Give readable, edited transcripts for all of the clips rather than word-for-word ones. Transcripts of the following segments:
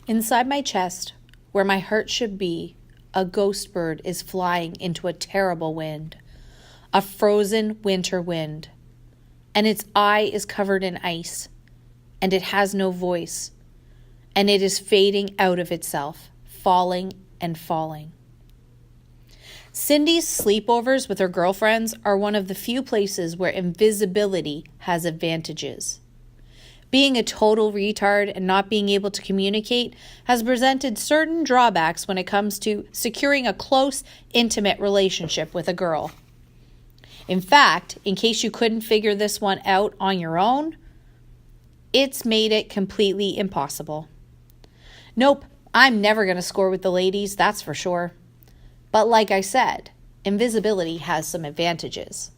Inside my chest, where my heart should be, a ghost bird is flying into a terrible wind, a frozen winter wind, and its eye is covered in ice, and it has no voice, and it is fading out of itself, falling and falling. Cindy's sleepovers with her girlfriends are one of the few places where invisibility has advantages. Being a total retard and not being able to communicate has presented certain drawbacks when it comes to securing a close, intimate relationship with a girl. In fact, in case you couldn't figure this one out on your own, it's made it completely impossible. Nope, I'm never going to score with the ladies, that's for sure. But like I said, invisibility has some advantages.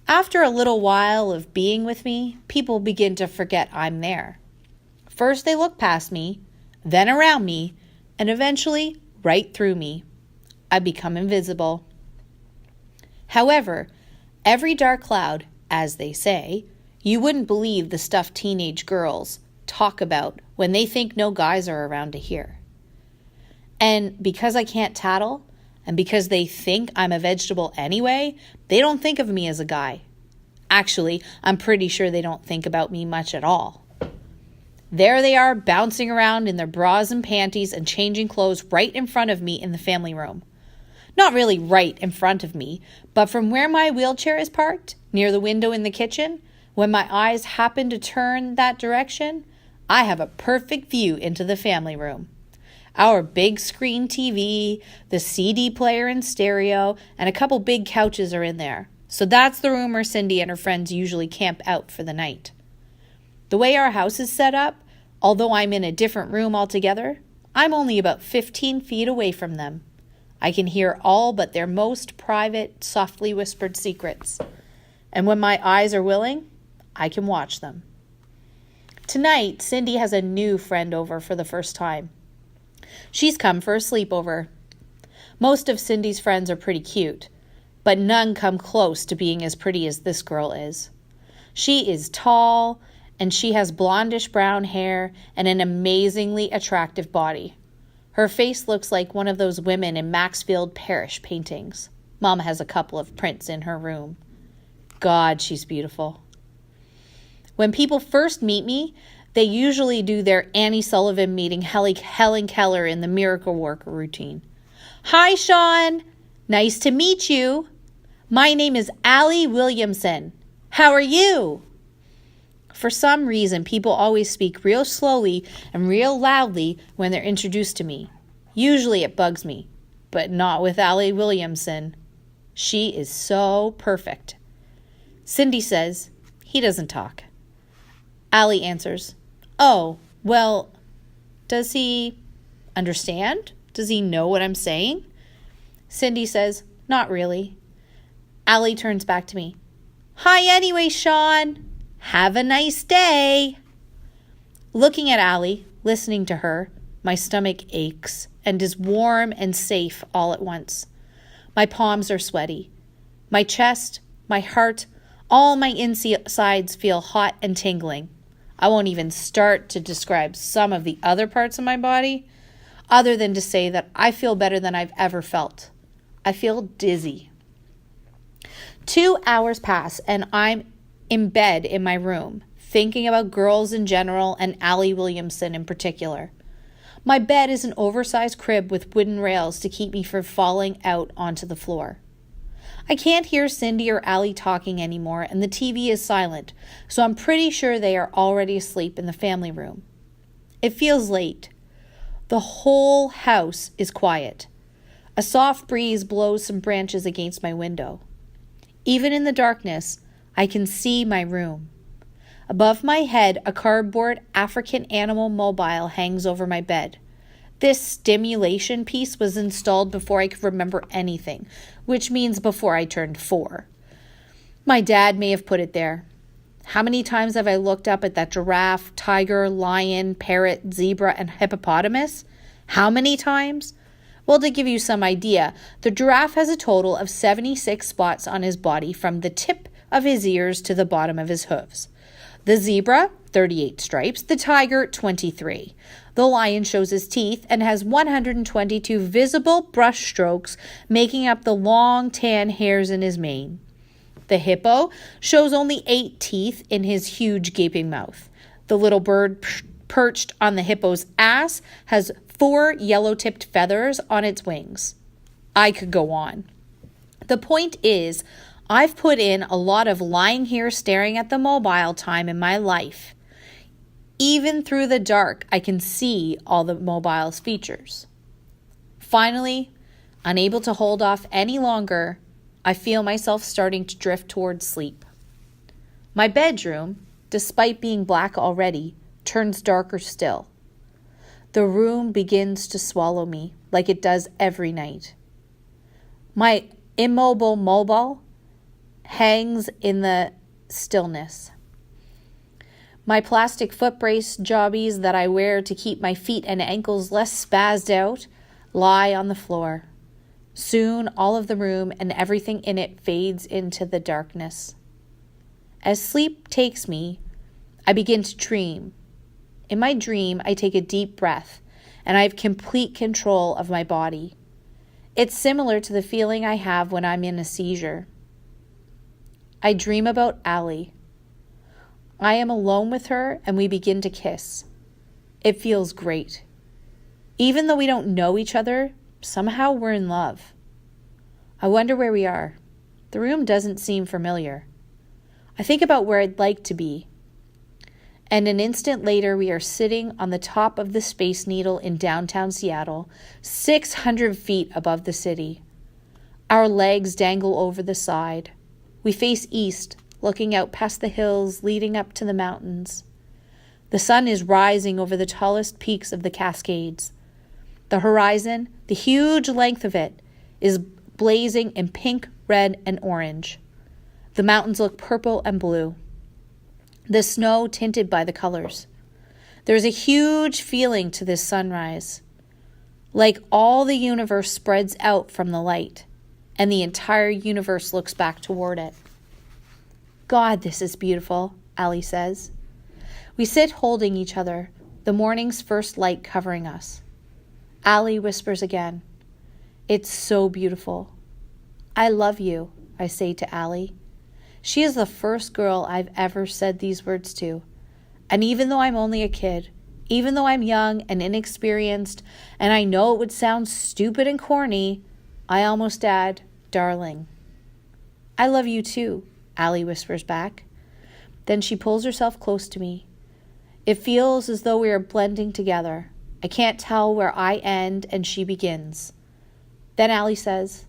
After a little while of being with me, people begin to forget I'm there. First they look past me, then around me, and eventually right through me. I become invisible. However, every dark cloud, as they say, you wouldn't believe the stuff teenage girls talk about when they think no guys are around to hear. And because I can't tattle, and because they think I'm a vegetable anyway, they don't think of me as a guy. Actually, I'm pretty sure they don't think about me much at all. There they are, bouncing around in their bras and panties and changing clothes right in front of me in the family room. Not really right in front of me, but from where my wheelchair is parked, near the window in the kitchen, when my eyes happen to turn that direction, I have a perfect view into the family room. Our big screen TV, the CD player and stereo, and a couple big couches are in there. So that's the room where Cindy and her friends usually camp out for the night. The way our house is set up, although I'm in a different room altogether, I'm only about 15 feet away from them. I can hear all but their most private, softly whispered secrets. And when my eyes are willing, I can watch them. Tonight, Cindy has a new friend over for the first time. She's come for a sleepover. Most of Cindy's friends are pretty cute, but none come close to being as pretty as this girl is. She is tall, and she has blondish brown hair and an amazingly attractive body. Her face looks like one of those women in Maxfield Parrish paintings. Mom has a couple of prints in her room. God, she's beautiful. When people first meet me, they usually do their Annie Sullivan meeting Helen Keller in the Miracle Worker routine. Hi, Sean. Nice to meet you. My name is Allie Williamson. How are you? For some reason, people always speak real slowly and real loudly when they're introduced to me. Usually it bugs me, but not with Allie Williamson. She is so perfect. Cindy says, he doesn't talk. Allie answers, oh, well, does he understand? Does he know what I'm saying? Cindy says, not really. Allie turns back to me. Hi anyway, Sean. Have a nice day. Looking at Allie, listening to her, my stomach aches and is warm and safe all at once. My palms are sweaty. My chest, my heart, all my insides feel hot and tingling. I won't even start to describe some of the other parts of my body, other than to say that I feel better than I've ever felt. I feel dizzy. 2 hours pass and I'm in bed in my room, thinking about girls in general and Allie Williamson in particular. My bed is an oversized crib with wooden rails to keep me from falling out onto the floor. I can't hear Cindy or Allie talking anymore, and the TV is silent, so I'm pretty sure they are already asleep in the family room. It feels late. The whole house is quiet. A soft breeze blows some branches against my window. Even in the darkness, I can see my room. Above my head, a cardboard African animal mobile hangs over my bed. This stimulation piece was installed before I could remember anything, which means before I turned 4. My dad may have put it there. How many times have I looked up at that giraffe, tiger, lion, parrot, zebra, and hippopotamus? How many times? Well, to give you some idea, the giraffe has a total of 76 spots on his body from the tip of his ears to the bottom of his hooves. The zebra 38 stripes, the tiger 23. The lion shows his teeth and has 122 visible brush strokes making up the long tan hairs in his mane. The hippo shows only 8 teeth in his huge gaping mouth. The little bird perched on the hippo's ass has 4 yellow-tipped feathers on its wings. I could go on. The point is, I've put in a lot of lying here staring at the mobile time in my life. Even through the dark, I can see all the mobile's features. Finally, unable to hold off any longer, I feel myself starting to drift towards sleep. My bedroom, despite being black already, turns darker still. The room begins to swallow me like it does every night. My immobile mobile hangs in the stillness. My plastic foot brace jobbies that I wear to keep my feet and ankles less spazzed out lie on the floor. Soon all of the room and everything in it fades into the darkness. As sleep takes me, I begin to dream. In my dream, I take a deep breath and I have complete control of my body. It's similar to the feeling I have when I'm in a seizure. I dream about Allie. I am alone with her and we begin to kiss. It feels great. Even though we don't know each other, somehow we're in love. I wonder where we are. The room doesn't seem familiar. I think about where I'd like to be. And an instant later, we are sitting on the top of the Space Needle in downtown Seattle, 600 feet above the city. Our legs dangle over the side. We face east, looking out past the hills leading up to the mountains. The sun is rising over the tallest peaks of the Cascades. The horizon, the huge length of it, is blazing in pink, red, and orange. The mountains look purple and blue. The snow tinted by the colors. There is a huge feeling to this sunrise, like all the universe spreads out from the light, and the entire universe looks back toward it. God, this is beautiful, Allie says. We sit holding each other, the morning's first light covering us. Allie whispers again, "It's so beautiful." "I love you," I say to Allie. She is the first girl I've ever said these words to. And even though I'm only a kid, even though I'm young and inexperienced, and I know it would sound stupid and corny, I almost add, "Darling." "I love you too," Allie whispers back. Then she pulls herself close to me. It feels as though we are blending together. I can't tell where I end and she begins. Then Allie says,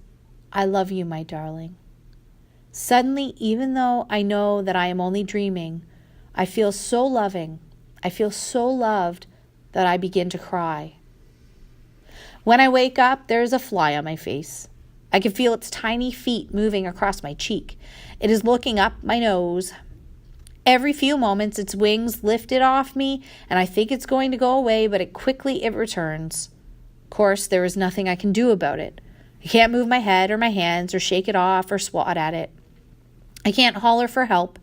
"I love you, my darling." Suddenly, even though I know that I am only dreaming, I feel so loving, I feel so loved that I begin to cry. When I wake up, there is a fly on my face. I can feel its tiny feet moving across my cheek. It is looking up my nose. Every few moments, its wings lift it off me, and I think it's going to go away, but it returns. Of course, there is nothing I can do about it. I can't move my head or my hands or shake it off or swat at it. I can't holler for help.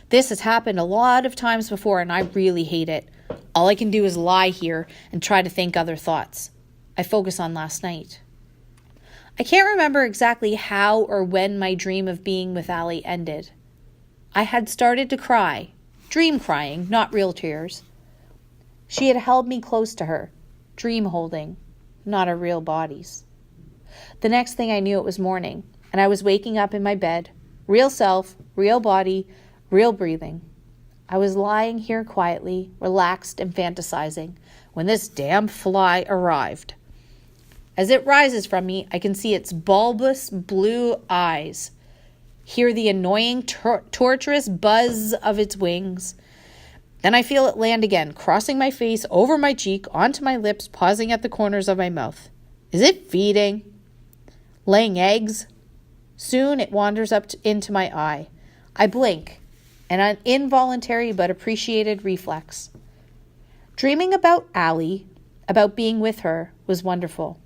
This has happened a lot of times before, and I really hate it. All I can do is lie here and try to think other thoughts. I focus on last night. I can't remember exactly how or when my dream of being with Allie ended. I had started to cry, dream crying, not real tears. She had held me close to her, dream holding, not our real bodies. The next thing I knew, it was morning, and I was waking up in my bed, real self, real body, real breathing. I was lying here quietly, relaxed and fantasizing, when this damn fly arrived. As it rises from me, I can see its bulbous blue eyes, hear the annoying, torturous buzz of its wings. Then I feel it land again, crossing my face, over my cheek, onto my lips, pausing at the corners of my mouth. Is it feeding? Laying eggs? Soon it wanders up into my eye. I blink, an involuntary but appreciated reflex. Dreaming about Allie, about being with her, was wonderful.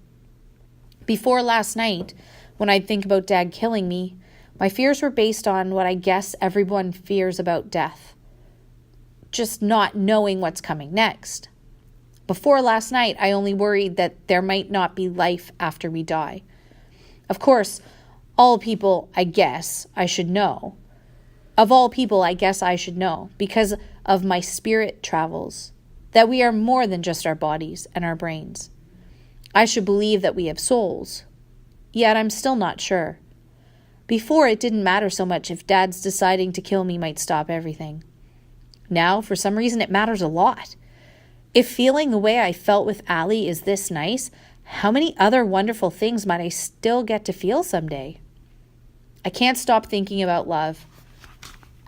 Before last night, when I'd think about Dad killing me, my fears were based on what I guess everyone fears about death. just not knowing what's coming next. Before last night, I only worried that there might not be life after we die. Of course, all people, I guess, I should know. Of all people, I guess I should know, because of my spirit travels, that we are more than just our bodies and our brains. I should believe that we have souls, yet I'm still not sure. Before, it didn't matter so much if Dad's deciding to kill me might stop everything. Now, for some reason, it matters a lot. If feeling the way I felt with Allie is this nice, how many other wonderful things might I still get to feel someday? I can't stop thinking about love.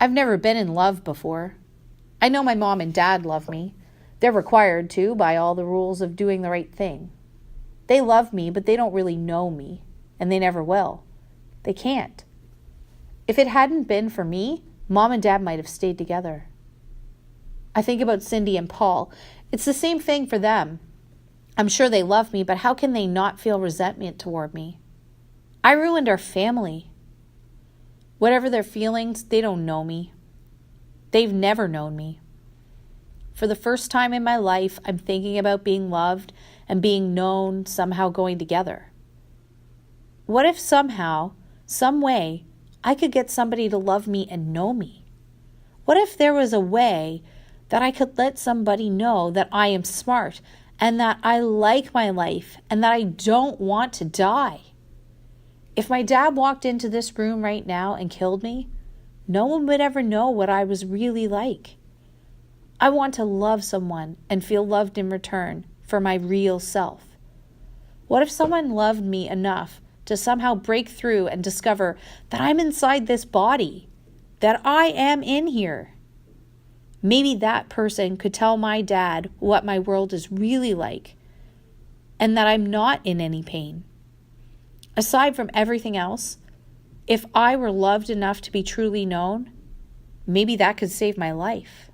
I've never been in love before. I know my mom and dad love me. They're required to by all the rules of doing the right thing. They love me, but they don't really know me, and they never will. They can't. If it hadn't been for me, Mom and Dad might have stayed together. I think about Cindy and Paul. It's the same thing for them. I'm sure they love me, but how can they not feel resentment toward me? I ruined our family. Whatever their feelings, they don't know me. They've never known me. For the first time in my life, I'm thinking about being loved and being known somehow going together. What if somehow, some way, I could get somebody to love me and know me? What if there was a way that I could let somebody know that I am smart and that I like my life and that I don't want to die? If my dad walked into this room right now and killed me, no one would ever know what I was really like. I want to love someone and feel loved in return for my real self. What if someone loved me enough to somehow break through and discover that I'm inside this body, that I am in here? Maybe that person could tell my dad what my world is really like and that I'm not in any pain. Aside from everything else, if I were loved enough to be truly known, maybe that could save my life.